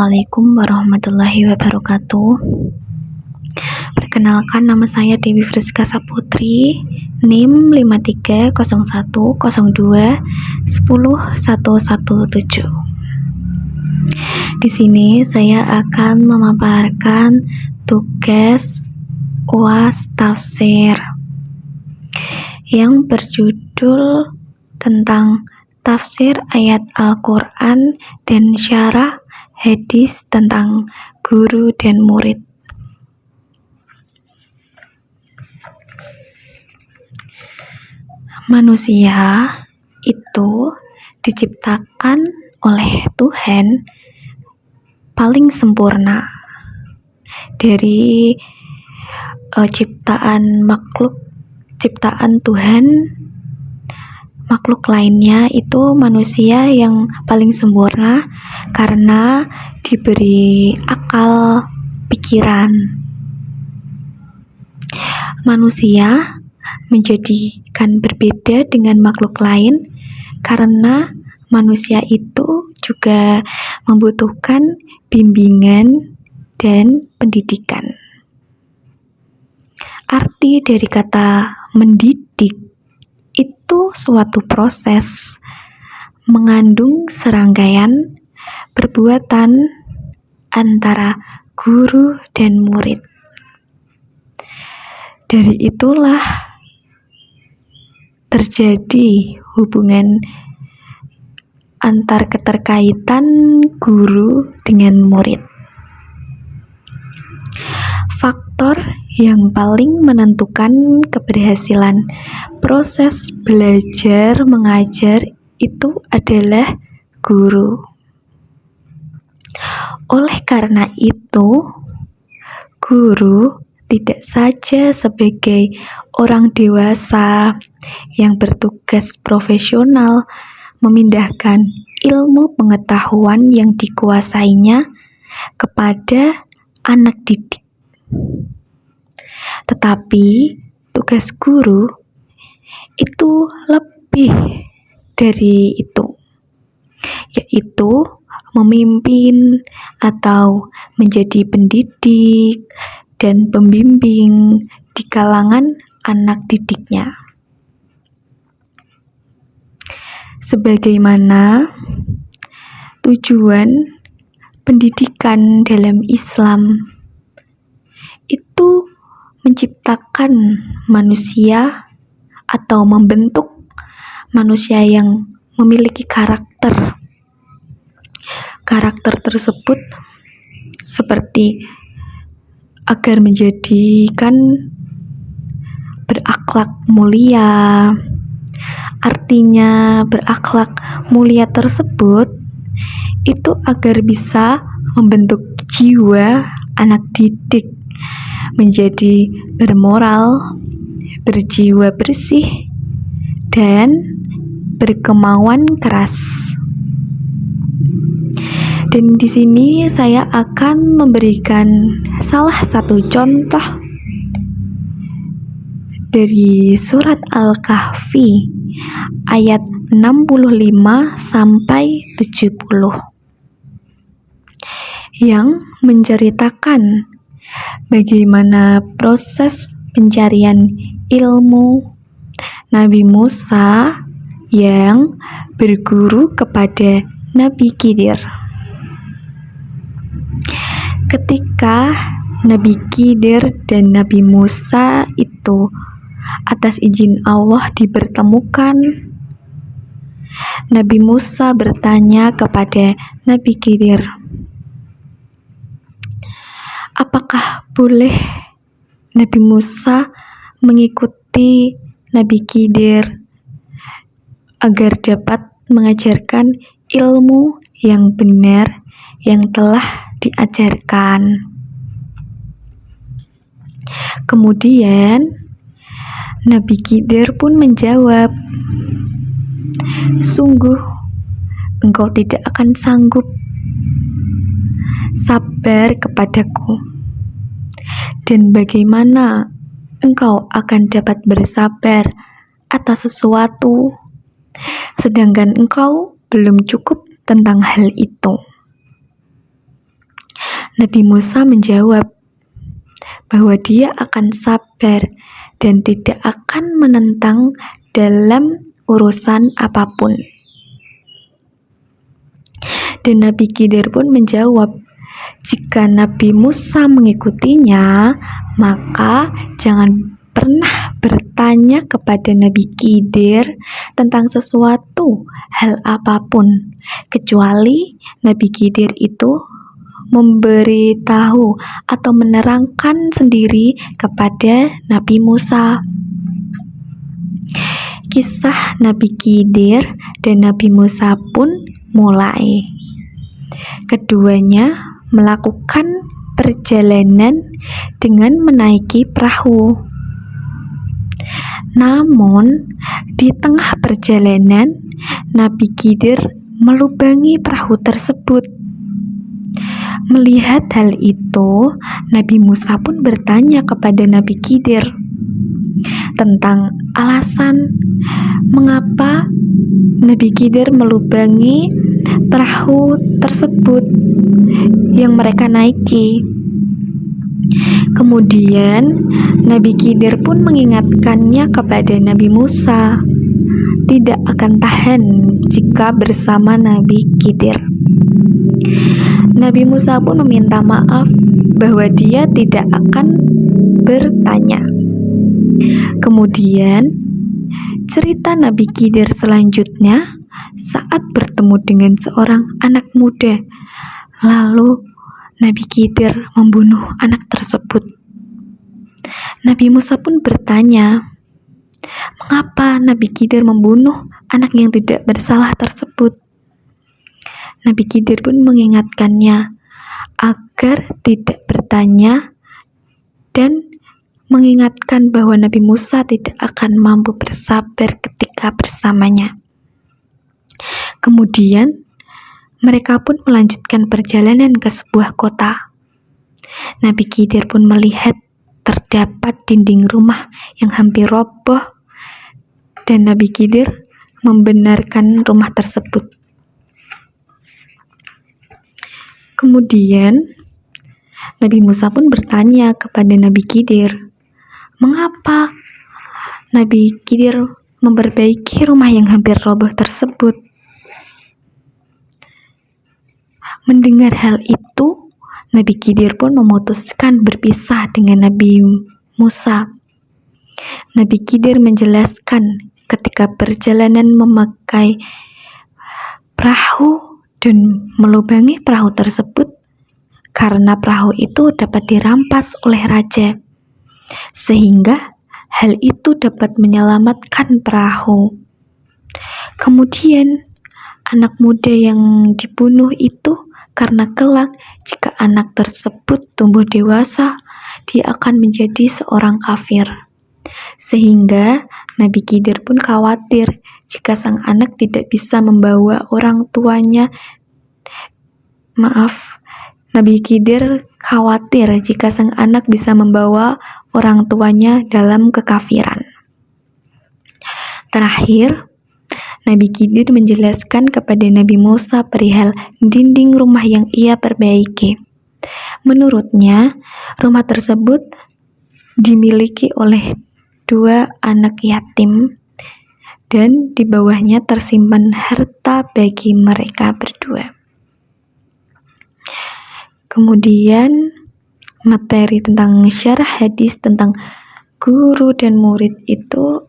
Assalamualaikum warahmatullahi wabarakatuh. Perkenalkan, nama saya Dewi Friska Saputri, NIM 530102101117. Di sini saya akan memaparkan tugas UAS tafsir yang berjudul tentang tafsir ayat Al-Quran dan syarah hadis tentang guru dan murid. Manusia itu diciptakan oleh Tuhan paling sempurna dari ciptaan Tuhan. Makhluk lainnya itu manusia yang paling sempurna karena diberi akal pikiran. Manusia menjadikan berbeda dengan makhluk lain karena manusia itu juga membutuhkan bimbingan dan pendidikan. Arti dari kata mendidik itu suatu proses mengandung serangkaian perbuatan antara guru dan murid. Dari itulah terjadi hubungan antar keterkaitan guru dengan murid. Faktor yang paling menentukan keberhasilan proses belajar mengajar itu adalah guru. Oleh karena itu, guru tidak saja sebagai orang dewasa yang bertugas profesional memindahkan ilmu pengetahuan yang dikuasainya kepada anak didik. Tetapi tugas guru itu lebih dari itu, yaitu memimpin atau menjadi pendidik dan pembimbing di kalangan anak didiknya. Sebagaimana tujuan pendidikan dalam Islam itu menciptakan manusia atau membentuk manusia yang memiliki karakter. Karakter tersebut seperti agar menjadikan berakhlak mulia. Artinya berakhlak mulia tersebut itu agar bisa membentuk jiwa anak didik menjadi bermoral, berjiwa bersih, dan berkemauan keras. Dan di sini saya akan memberikan salah satu contoh dari surat Al-Kahfi ayat 65 sampai 70 yang menceritakan bagaimana proses pencarian ilmu Nabi Musa yang berguru kepada Nabi Khidir. Ketika Nabi Khidir dan Nabi Musa itu atas izin Allah dipertemukan, Nabi Musa bertanya kepada Nabi Khidir, apakah boleh Nabi Musa mengikuti Nabi Khidir agar dapat mengajarkan ilmu yang benar yang telah diajarkan? Kemudian Nabi Khidir pun menjawab, sungguh engkau tidak akan sanggup. Sabar kepadaku. Dan bagaimana engkau akan dapat bersabar atas sesuatu sedangkan engkau belum cukup tentang hal itu? Nabi Musa menjawab bahwa dia akan sabar dan tidak akan menentang dalam urusan apapun. Dan Nabi Khidir pun menjawab, jika Nabi Musa mengikutinya, maka jangan pernah bertanya kepada Nabi Khidir tentang sesuatu hal apapun, kecuali Nabi Khidir itu memberitahu atau menerangkan sendiri kepada Nabi Musa. Kisah Nabi Khidir dan Nabi Musa pun mulai. Keduanya melakukan perjalanan dengan menaiki perahu. Namun, di tengah perjalanan, Nabi Khidir melubangi perahu tersebut. Melihat hal itu, Nabi Musa pun bertanya kepada Nabi Khidir tentang alasan mengapa Nabi Khidir melubangi perahu tersebut yang mereka naiki. Kemudian Nabi Khidir pun mengingatkannya kepada Nabi Musa tidak akan tahan jika bersama Nabi Khidir. Nabi Musa pun meminta maaf bahwa dia tidak akan bertanya. Kemudian cerita Nabi Khidir selanjutnya saat bertemu dengan seorang anak muda, lalu Nabi Khidir membunuh anak tersebut. Nabi Musa pun bertanya, mengapa Nabi Khidir membunuh anak yang tidak bersalah tersebut? Nabi Khidir pun mengingatkannya agar tidak bertanya dan mengingatkan bahwa Nabi Musa tidak akan mampu bersabar ketika bersamanya. Kemudian mereka pun melanjutkan perjalanan ke sebuah kota. Nabi Khidir pun melihat terdapat dinding rumah yang hampir roboh dan Nabi Khidir membenarkan rumah tersebut. Kemudian Nabi Musa pun bertanya kepada Nabi Khidir, mengapa Nabi Khidir memperbaiki rumah yang hampir roboh tersebut? Mendengar hal itu, Nabi Khidir pun memutuskan berpisah dengan Nabi Musa. Nabi Khidir menjelaskan ketika perjalanan memakai perahu dan melubangi perahu tersebut karena perahu itu dapat dirampas oleh raja, sehingga hal itu dapat menyelamatkan perahu. Kemudian anak muda yang dibunuh itu karena kelak jika anak tersebut tumbuh dewasa, dia akan menjadi seorang kafir. Sehingga Nabi Khidir pun khawatir jika sang anak tidak bisa membawa orang tuanya. Nabi Khidir khawatir jika sang anak bisa membawa orang tuanya dalam kekafiran. Terakhir, Nabi Khidir menjelaskan kepada Nabi Musa perihal dinding rumah yang ia perbaiki. Menurutnya, rumah tersebut dimiliki oleh 2 anak yatim dan di bawahnya tersimpan harta bagi mereka berdua. Kemudian materi tentang syarah hadis tentang guru dan murid itu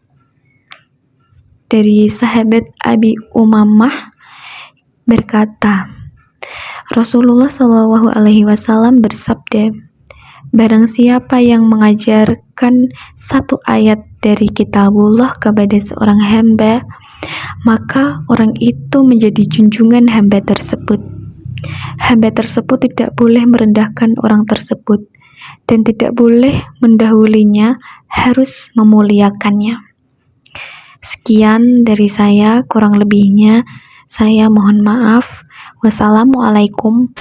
dari sahabat Abi Umamah berkata, Rasulullah SAW bersabda, barang siapa yang mengajarkan satu ayat dari kitabullah kepada seorang hamba, maka orang itu menjadi junjungan hamba tersebut. Hamba tersebut tidak boleh merendahkan orang tersebut dan tidak boleh mendahulinya, harus memuliakannya. Sekian dari saya, kurang lebihnya saya mohon maaf. Wassalamualaikum